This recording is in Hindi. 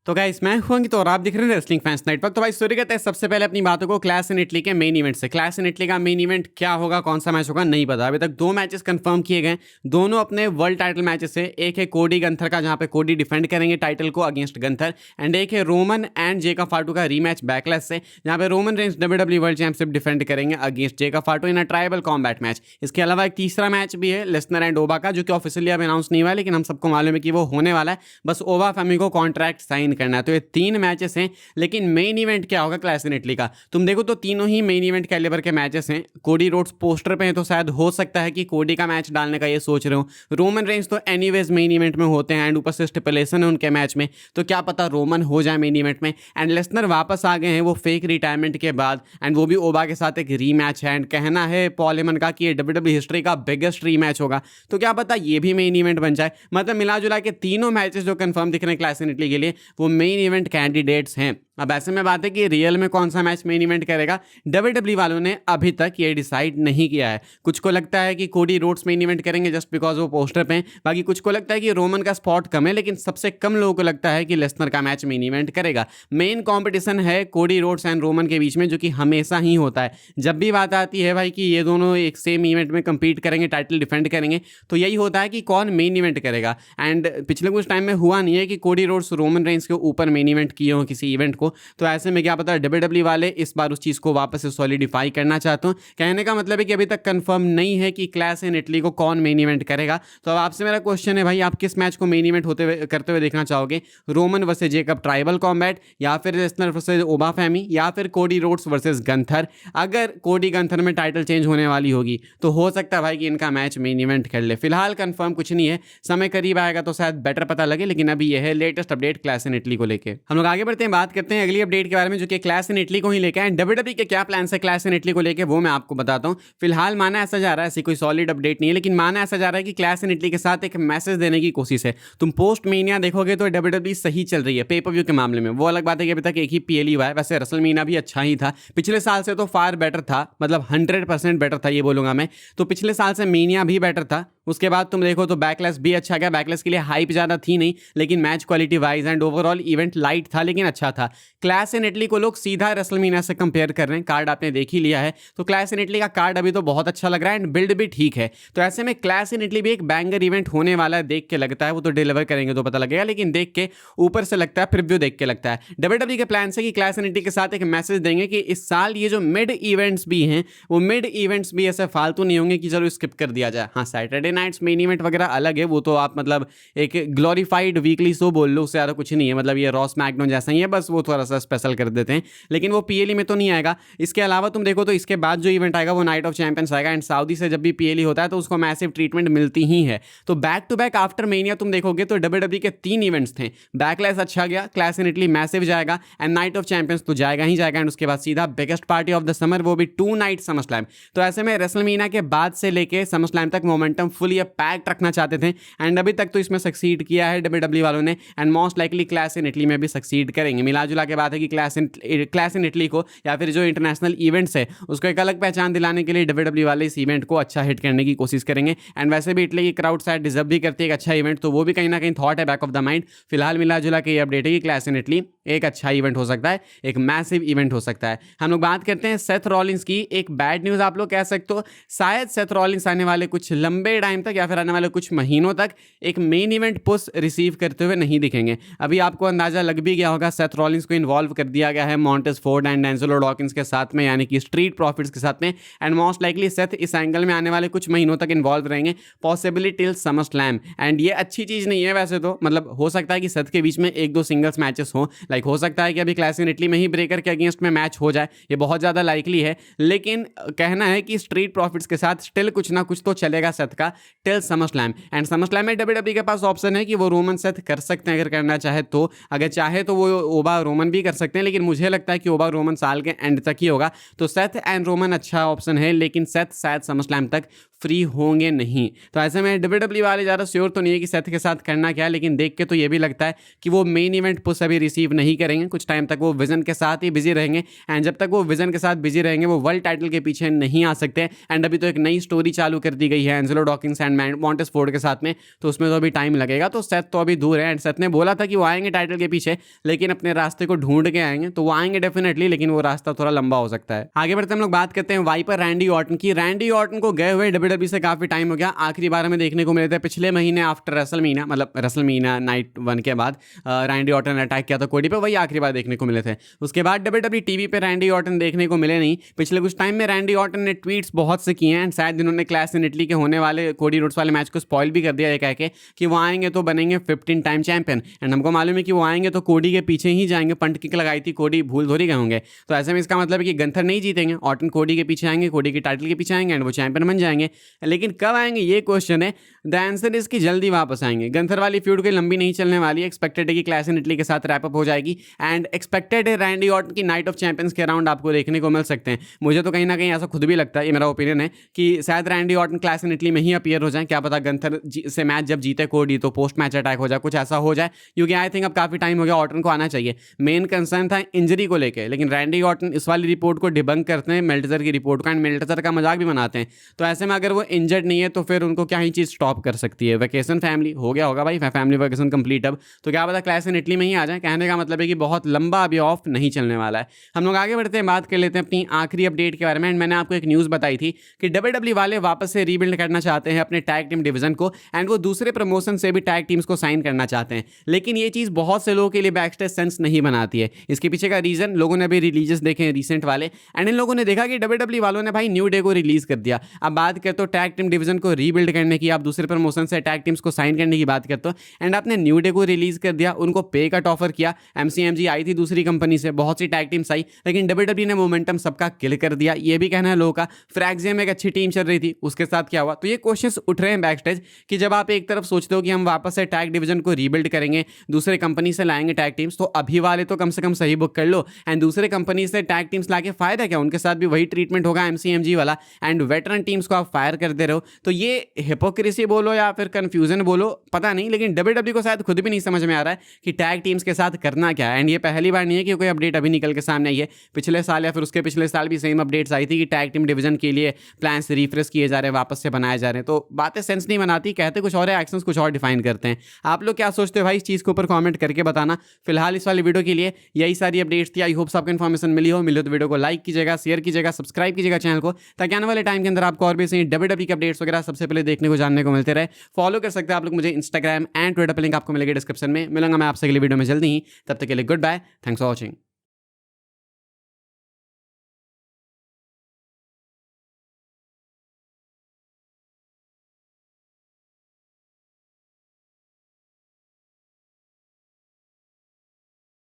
तो गाइस मैं हूं अंकित और आप देख रहे हैं रेसलिंग फैंस नेटवर्क। तो भाई शुरू करते हैं सबसे पहले अपनी बातों को क्लैश इन इटली के मेन इवेंट से। क्लैश इन इटली का मेन इवेंट क्या होगा, कौन सा मैच होगा नहीं पता। अभी तक 2 मैचेस कंफर्म किए गए, दोनों अपने वर्ल्ड टाइटल मैचेस है। एक है कोडी गंथर का जहां पे कोडी डिफेंड करेंगे टाइटल को अगेंस्ट गंथर, एंड एक है रोमन एंड जेका फाटू का रीमैच बैकलैश से जहां पे Roman Reigns WWE world championship defend करेंगे अगेंस्ट जेका फाटू इन अ ट्राइबल कॉम्बैट मैच। इसके अलावा एक तीसरा मैच भी है लेसनर एंड ओबा का, जो कि ऑफिशियली अब अनाउंस नहीं हुआ है, लेकिन हम सबको मालूम है कि वो होने वाला है। बस ओबा फैमिली को कॉन्ट्रैक्ट साइन करना है। तो ये 3 मैचेस हैं, लेकिन मेन इवेंट क्या होगा क्लैश इन इटली का तुम देखो तो तीनों ही मेन इवेंट कैलिबर के मैचेस हैं। कोडी रोड्स पोस्टर पे हैं तो शायद हो सकता है कि कोडी का मैच डालने का ये सोच रहे हो। रोमन रेंज तो एनीवेज मेन इवेंट में होते हैं एंड ऊपर से स्टिपुलेशन है उनके मैच में, तो क्या पता रोमन हो जाए मेन इवेंट में। एंड लेसनर वापस आ गए हैं वो फेक रिटायरमेंट के बाद, एंड वो भी ओबा के साथ एक रीमैच है। एंड कहना है पॉल हेमन का कि ये WWE हिस्ट्री का बिगेस्ट रीमैच होगा, तो क्या पता ये भी मेन इवेंट बन जाए। मतलब मिला जुला के तीनों मैचेस जो कंफर्म दिख रहे हैं क्लैश इन इटली के लिए वो मेन इवेंट कैंडिडेट्स हैं। अब ऐसे में बात है कि रियल में कौन सा मैच मेन इवेंट करेगा, WWE वालों ने अभी तक ये डिसाइड नहीं किया है। कुछ को लगता है कि कोडी रोड्स मेन इवेंट करेंगे जस्ट बिकॉज वो पोस्टर पे हैं, बाकी कुछ को लगता है कि रोमन का स्पॉट कम है, लेकिन सबसे कम लोगों को लगता है कि लेसनर का मैच मेन इवेंट करेगा। मेन कॉम्पिटिशन है कोडी रोड्स एंड रोमन के बीच में, जो कि हमेशा ही होता है। जब भी बात आती है भाई कि ये दोनों एक सेम इवेंट में compete करेंगे, टाइटल डिफेंड करेंगे, तो यही होता है कि कौन मेन इवेंट करेगा। एंड पिछले कुछ टाइम में हुआ नहीं है कि कोडी रोड्स रोमन रेंज के ऊपर मेन इवेंट किए हो किसी इवेंट को, तो ऐसे में क्या पता WWE वाले इस बार उस चीज़ को वापस से सॉलिडिफाई करना चाहते हो। कहने का मतलब है कि अभी तक कंफर्म नहीं है कि क्लैश इन इटली को कौन मेन इवेंट करेगा। तो अब आपसे मेरा क्वेश्चन है भाई, आप किस मैच को मेन इवेंट होते हुए करते हुए देखना चाहोगे? Roman versus Jacob tribal combat, या फिर लेसनर वर्सेस ओबा फैमी, या फिर कोडी रोड्स वर्सेस गंथर? अगर कोडी गंथर में टाइटल चेंज होने वाली होगी तो हो सकता है भाई कि इनका मैच मेन इवेंट कर ले। फिलहाल कंफर्म कुछ नहीं है, समय करीब आएगा तो शायद बेटर पता लगे, लेकिन अभी यह है latest update clash in Italy को लेके। हम लोग आगे बढ़ते हैं, बात करते हैं अगली अपडेट के बारे में जो कि क्लैश इन इटली को ही लेके एंड WWE के क्या प्लान है क्लैश इन इटली को लेके वो मैं आपको बताता हूं। फिलहाल माना ऐसा जा रहा है, ऐसी कोई सॉलिड अपडेट नहीं है, लेकिन माना ऐसा जा रहा है कि क्लैश इन इटली के साथ एक मैसेज देने की कोशिश है। तुम पोस्ट मीनिया देखोगे तो WWE सही चल रही है पे पर व्यू के मामले में। वो अलग बात है कि अभी तक एक ही PLE हुआ है, वैसे रसलमीनिया भी अच्छा ही था, पिछले साल से तो फार बेटर था, मतलब 100% बेटर था ये बोलूंगा मैं। तो पिछले साल से मीनिया भी बेटर था। उसके बाद तुम देखो तो बैकलैश भी अच्छा गया। बैकलैश के लिए हाइप ज़्यादा थी नहीं, लेकिन match quality wise and overall event light था, लेकिन अच्छा था। क्लैश इन इटली को लोग सीधा रेसलमीनिया से कंपेयर कर रहे हैं। कार्ड आपने देख ही लिया है, तो क्लैश इन इटली का कार्ड अभी तो बहुत अच्छा लग रहा है एंड बिल्ड भी ठीक है। तो ऐसे में क्लैश इन इटली भी एक बैंगर इवेंट होने वाला है, देख के लगता है। वो तो डिलीवर करेंगे तो पता लगेगा, लेकिन देख के ऊपर से लगता है, प्रीव्यू देख के लगता है। WWE के प्लान से कि क्लैश इन इटली के साथ एक मैसेज देंगे कि इस साल ये जो मिड इवेंट्स भी हैं वो मिड इवेंट्स भी ऐसे फालतू नहीं होंगे कि चलो स्किप कर दिया जाए। हाँ, सैटरडे नाइट्स मेन इवेंट वगैरह अलग है, वो तो आप मतलब एक ग्लोरीफाइड वीकली शो बोल लो, उससे ज़्यादा कुछ नहीं है। मतलब ये रॉ स्मैकडाउन जैसा ही है, बस वो थोड़ा सा स्पेशल कर देते हैं, लेकिन वो PLE में तो नहीं आएगा। इसके अलावा तुम देखो तो इसके बाद जो इवेंट आएगा वो नाइट ऑफ चैंपियंस आएगा, एंड सऊदी से जब भी PLE होता है तो उसको मैसिव ट्रीटमेंट मिलती ही है। तो back to back after mania तुम देखोगे तो WWE के 3 इवेंट्स थे। बैकलैश अच्छा गया, क्लैश इन इटली मैसिव जाएगा, एंड नाइट ऑफ चैंपियंस तो जाएगा ही जाएगा, एंड उसके बाद सीधा biggest party of the summer, वो भी 2 नाइट समरस्लैम। तो ऐसे में रेसलमीनिया के बाद से लेके समरस्लैम तक मोमेंटम फुल पैक्ड रखना चाहते थे, एंड अभी तक तो इसमें सक्सीड किया है WWE वालों ने, and most likely clash in Italy में भी सक्सीड करेंगे। मिला जुला के बात है कि क्लैश इन इटली को या फिर जो इंटरनेशनल इवेंट्स है उसको एक अलग पहचान दिलाने के लिए WWE वाले इस इवेंट को अच्छा हिट करने की कोशिश करेंगे। एंड वैसे भी इटली की क्राउड शायद डिजर्व भी करती है एक अच्छा इवेंट, तो वो भी कहीं ना कहीं थॉट है बैक ऑफ द माइंड। फिलहाल मिला जुला के ये अपडेट है कि क्लैश इन इटली एक अच्छा इवेंट हो सकता है, एक मैसिव इवेंट हो सकता है। हम लोग बात करते हैं सेथ रॉलिंस की। एक बैड न्यूज़ आप लोग कह सकते हो, शायद सेथ रॉलिंस आने वाले कुछ लंबे टाइम तक या फिर आने वाले कुछ महीनों तक एक मेन इवेंट पुश रिसीव करते हुए नहीं दिखेंगे। अभी आपको अंदाजा लग भी गया होगा, सेथ रॉलिंस को इन्वॉल्व कर दिया गया है montage Ford and Angelo Dawkins के साथ में, यानी कि स्ट्रीट प्रॉफिट्स के साथ में, एंड मोस्ट लाइकली सेथ इस एंगल में आने वाले कुछ महीनों तक इन्वॉल्व रहेंगे, पॉसिबली टिल समरस्लैम। एंड ये अच्छी चीज़ नहीं है वैसे तो, मतलब हो सकता है कि सेथ के बीच में 1-2 सिंगल्स मैचेस हो, लाइक हो सकता है कि अभी क्लैश इन इटली में ही ब्रेकर के अगेंस्ट में मैच हो जाए, ये बहुत ज़्यादा लाइकली है। लेकिन कहना है कि स्ट्रीट प्रॉफिट्स के साथ स्टिल कुछ ना कुछ तो चलेगा सेथ का टिल समरस्लैम। एंड समरस्लैम में WWE के पास ऑप्शन है कि वो रोमन सेथ कर सकते हैं अगर करना चाहे तो। अगर चाहे तो वो ओबा रोमन भी कर सकते हैं, लेकिन मुझे लगता है कि ओबा रोमन साल के एंड तक ही होगा, तो सेथ एंड रोमन अच्छा ऑप्शन है, लेकिन सेथ शायद समरस्लैम तक फ्री होंगे नहीं। तो ऐसे में WWE वाले ज़्यादा श्योर तो नहीं है कि सेथ के साथ करना क्या है, लेकिन देख के तो ये भी लगता है कि वो मेन इवेंट पुश अभी रिसीव नहीं करेंगे। कुछ टाइम तक वो विजन के साथ ही बिजी रहेंगे, एंड जब तक वो विजन के साथ बिजी रहेंगे वो वर्ल्ड टाइटल के पीछे नहीं आ सकते। एंड अभी तो एक नई स्टोरी चालू कर दी गई है Angelo Dawkins and Montez Ford के साथ में, तो उसमें तो अभी टाइम लगेगा। तो सेथ तो अभी दूर है, एंड सेथ ने बोला था कि वो आएंगे टाइटल के पीछे, लेकिन अपने रास्ते को ढूंढ के आएंगे। तो वो आएंगे डेफिनेटली, लेकिन वो रास्ता थोड़ा लंबा हो सकता है। आगे बढ़ते हम लोग बात करते हैं वाइपर रैंडी ऑर्टन की। रैंडी ऑर्टन को गए हुए WWE से काफी टाइम हो गया। आखिरी बार हमें देखने को मिले थे पिछले महीने आफ्टर रेसलमीनिया, मतलब रेसलमीनिया नाइट 1 के बाद रैंडी ऑर्टन ने अटैक किया था कोडी पे, वही आखिरी बार देखने को मिले थे। उसके बाद WWE टीवी पे रैंडी ऑर्टन देखने को मिले नहीं। पिछले कुछ टाइम में रैंडी ऑर्टन ने ट्वीट्स बहुत से किए हैं, एंड शायद इन्होंने क्लैश इन इटली के होने वाले कोडी रोड्स वाले मैच को स्पॉइल भी कर दिया ये कह के कि वो आएंगे तो बनेंगे 15 टाइम चैंपियन। एंड हमको मालूम है कि वो आएंगे तो कोडी के पीछे ही जाएंगे। पंट किक लगाई थी, कोडी भूल थोड़ी गए होंगे। तो ऐसे में इसका मतलब है कि गंथर नहीं जीतेंगे, ऑर्टन कोडी के पीछे आएंगे, कोडी के टाइटल के पीछे आएंगे एंड वो चैंपियन बन जाएंगे। लेकिन कब आएंगे ये क्वेश्चन है। द आंसर इज कि जल्दी वापस आएंगे। गंथर वाली फ्यूड कोई लंबी नहीं चलने वाली है। एक्सपेक्टेड है कि क्लैश इन इटली के साथ रैप अप हो जाएगी, एंड एक्सपेक्टेड है रैंडी ऑर्टन की नाइट ऑफ चैंपियंस के राउंड आपको देखने को मिल सकते हैं। मुझे तो कहीं ना कहीं ऐसा खुद भी लगता है, ये मेरा ओपिनियन है कि शायद Randy Orton clash in Italy में ही अपीयर हो जाए। क्या पता गंथर से मैच जब जीते कोडी तो पोस्ट मैच अटैक हो जाए, कुछ ऐसा हो जाए, क्योंकि आई थिंक अब काफी टाइम हो गया ऑर्टन को आना चाहिए। मेन कंसर्न था इंजरी को लेकर, लेकिन रैंडी ऑर्टन इस वाली रिपोर्ट को डिबंक करते हैं, मेल्टजर की रिपोर्ट का, एंड मेल्टजर का मजाक भी बनाते हैं। तो ऐसे में अगर वो इंजर्ड नहीं है तो फिर उनको क्या ही चीज़ स्टॉप कर सकती है। वेकेशन फैमिली हो गया होगा भाई, फैमिली वेकेशन कंप्लीट अब, तो क्या पता क्लैश इन इटली में ही आ जाए। कहने का मतलब है कि बहुत लंबा अभी ऑफ नहीं चलने वाला है। हम लोग आगे बढ़ते हैं, बात कर लेते हैं अपनी आखिरी अपडेट के बारे में। एंड मैंने आपको एक न्यूज़ बताई थी कि WWE वाले वापस से रीबिल्ड करना चाहते हैं अपने टैग टीम डिवीजन को, एंड वो दूसरे प्रमोशन से भी टैग टीम्स को साइन करना चाहते हैं। लेकिन ये चीज़ बहुत से लोगों के लिए बैकस्टेज सेंस नहीं बनाती है। इसके पीछे का रीजन, लोगों ने अभी रिलीजेस देखे हैं रिसेंट वाले, एंड इन लोगों ने देखा कि WWE वालों ने भाई न्यू डे को रिलीज कर दिया। अब बात करते हो टैग टीम डिवीजन को रीबिल्ड करने की, आप दूसरे प्रमोशन से टैग टीम्स को साइन करने की बात करते हो, एंड आपने न्यू डे को रिलीज कर दिया, उनको पे कट ऑफर किया। MCMG आई थी दूसरी कंपनी से, बहुत सी टैग टीम्स आई, लेकिन WWE ने मोमेंटम सबका किल कर दिया। ये भी कहना है लोगों का। फ्रैक्सियम एक अच्छी टीम चल रही थी, उसके साथ क्या हुआ? तो ये क्वेश्चंस उठ रहे हैं बैकस्टेज कि जब आप एक तरफ सोचते हो कि हम वापस से टैग डिवीजन को रीबिल्ड करेंगे, दूसरे कंपनी से लाएंगे टैग टीम्स, तो अभी वाले तो कम से कम सही बुक कर लो, एंड दूसरे कंपनी से टैग टीम्स लाके फायदा क्या? उनके साथ भी वही ट्रीटमेंट होगा MCMG वाला, एंड वेटरन टीम्स को आप फायर कर दे रहे हो। तो ये हिपोक्रेसी बोलो या फिर कंफ्यूजन बोलो, पता नहीं, लेकिन WWE को शायद खुद भी नहीं समझ में आ रहा है कि टैग टीम्स के साथ करना क्या है। एंड ये पहली बार नहीं है कि कोई अपडेट अभी निकल के सामने आई है। पिछले साल या फिर उसके पिछले साल भी सेम अपडेट्स आई थी कि टैग टीम डिवीजन के लिए प्लान्स रिफ्रेश किए जा रहे हैं, वापस से बनाए जा रहे हैं। तो बातें सेंस नहीं बनाती, कहते कुछ और है, एक्शंस कुछ और डिफाइन करते हैं। आप लोग क्या सोचते हो भाई इस चीज़ के ऊपर कमेंट करके बताना। फिलहाल इस वाली वीडियो के लिए यही सारी अपडेट्स थी। आई होप आपको इन्फॉर्मेशन मिली हो तो वीडियो को लाइक कीजिएगा, शेयर कीजिएगा, सब्सक्राइब कीजिएगा चैनल को, ताकि आने वाले टाइम के अंदर आपको और भी सही WWE के अपडेट्स वगैरह सबसे पहले देखने को, जानने को मिलते रहे। फॉलो कर सकते हैं आप लोग मुझे इंस्टाग्राम एंड ट्विटर पर, लिंक आपको मिलेगा डिस्क्रिप्शन में। मिलूंगा मैं आपसे अगली वीडियो में जल्दी ही, तब तक के लिए goodbye, thanks for watching.